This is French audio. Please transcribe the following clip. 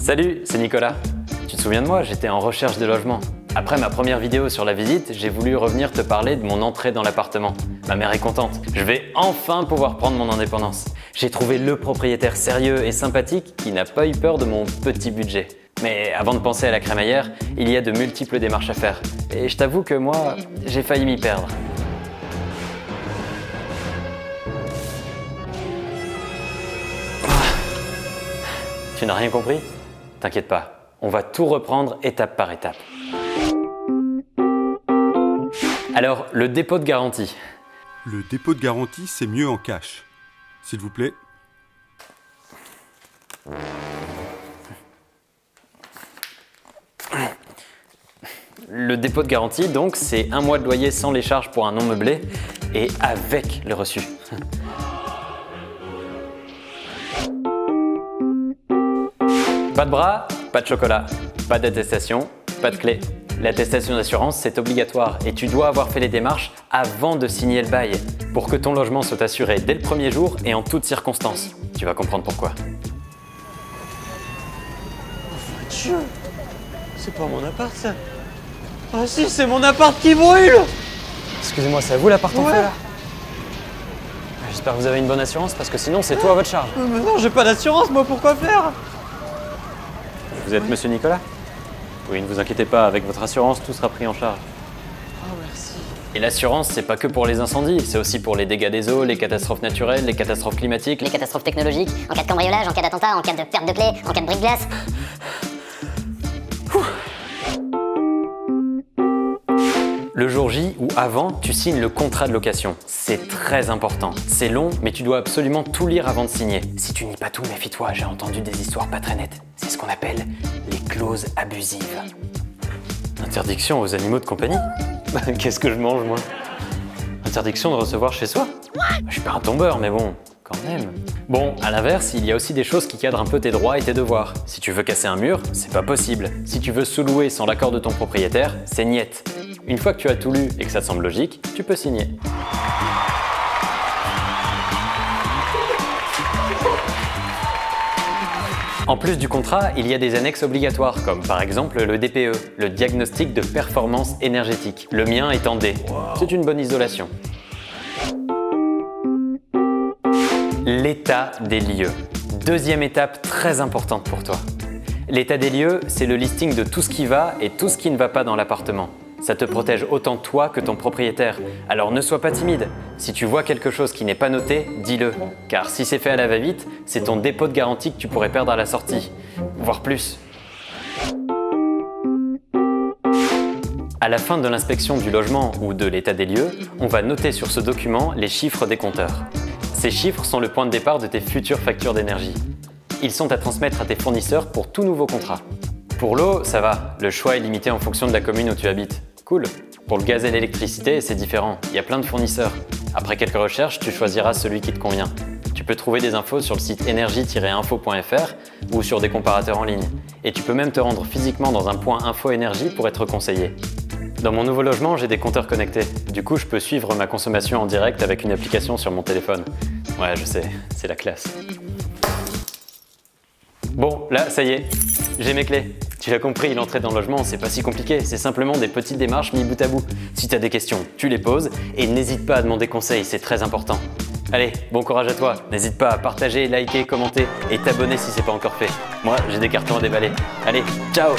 Salut, c'est Nicolas. Tu te souviens de moi? J'étais en recherche de logement. Après ma première vidéo sur la visite, j'ai voulu revenir te parler de mon entrée dans l'appartement. Ma mère est contente. Je vais enfin pouvoir prendre mon indépendance. J'ai trouvé le propriétaire sérieux et sympathique qui n'a pas eu peur de mon petit budget. Mais avant de penser à la crémaillère, il y a de multiples démarches à faire. Et je t'avoue que moi, j'ai failli m'y perdre. Tu n'as rien compris? T'inquiète pas, on va tout reprendre étape par étape. Alors, le dépôt de garantie. Le dépôt de garantie, c'est mieux en cash. S'il vous plaît. Le dépôt de garantie, donc, c'est 1 mois de loyer sans les charges pour un non meublé et avec le reçu. Pas de bras, pas de chocolat, pas d'attestation, pas de clé. L'attestation d'assurance, c'est obligatoire et tu dois avoir fait les démarches avant de signer le bail pour que ton logement soit assuré dès le premier jour et en toutes circonstances. Tu vas comprendre pourquoi. Oh Dieu, c'est pas mon appart ça. Ah si, c'est mon appart qui brûle. Excusez-moi, c'est à vous l'appart en Ouais. feu là? J'espère que vous avez une bonne assurance parce que sinon c'est tout à votre charge. Mais non, j'ai pas d'assurance, moi, pourquoi faire? Vous êtes monsieur Nicolas? Oui, ne vous inquiétez pas, avec votre assurance, tout sera pris en charge. Oh merci. Et l'assurance, c'est pas que pour les incendies, c'est aussi pour les dégâts des eaux, les catastrophes naturelles, les catastrophes climatiques. Les catastrophes technologiques, en cas de cambriolage, en cas d'attentat, en cas de perte de clé, en cas de brise-glace. Le jour J ou avant, tu signes le contrat de location. C'est très important. C'est long, mais tu dois absolument tout lire avant de signer. Si tu lis pas tout, méfie-toi, j'ai entendu des histoires pas très nettes. C'est ce qu'on appelle les clauses abusives. Interdiction aux animaux de compagnie? Qu'est-ce que je mange, moi? Interdiction de recevoir chez soi? Je suis pas un tombeur, mais bon, quand même. Bon, à l'inverse, il y a aussi des choses qui cadrent un peu tes droits et tes devoirs. Si tu veux casser un mur, c'est pas possible. Si tu veux sous-louer sans l'accord de ton propriétaire, c'est niette. Une fois que tu as tout lu et que ça te semble logique, tu peux signer. En plus du contrat, il y a des annexes obligatoires, comme par exemple le DPE, le diagnostic de performance énergétique. Le mien est en D. C'est une bonne isolation. L'état des lieux. Deuxième étape très importante pour toi. L'état des lieux, c'est le listing de tout ce qui va et tout ce qui ne va pas dans l'appartement. Ça te protège autant toi que ton propriétaire. Alors ne sois pas timide. Si tu vois quelque chose qui n'est pas noté, dis-le. Car si c'est fait à la va-vite, c'est ton dépôt de garantie que tu pourrais perdre à la sortie. Voire plus. À la fin de l'inspection du logement ou de l'état des lieux, on va noter sur ce document les chiffres des compteurs. Ces chiffres sont le point de départ de tes futures factures d'énergie. Ils sont à transmettre à tes fournisseurs pour tout nouveau contrat. Pour l'eau, ça va. Le choix est limité en fonction de la commune où tu habites. Cool. Pour le gaz et l'électricité, c'est différent. Il y a plein de fournisseurs. Après quelques recherches, tu choisiras celui qui te convient. Tu peux trouver des infos sur le site énergie-info.fr ou sur des comparateurs en ligne. Et tu peux même te rendre physiquement dans un point info énergie pour être conseillé. Dans mon nouveau logement, j'ai des compteurs connectés. Du coup, je peux suivre ma consommation en direct avec une application sur mon téléphone. Ouais, je sais, c'est la classe. Bon, là, ça y est, j'ai mes clés. Tu l'as compris, l'entrée dans le logement, c'est pas si compliqué, c'est simplement des petites démarches mis bout à bout. Si tu as des questions, tu les poses et n'hésite pas à demander conseil, c'est très important. Allez, bon courage à toi, n'hésite pas à partager, liker, commenter et t'abonner si c'est pas encore fait. Moi, j'ai des cartons à déballer. Allez, ciao!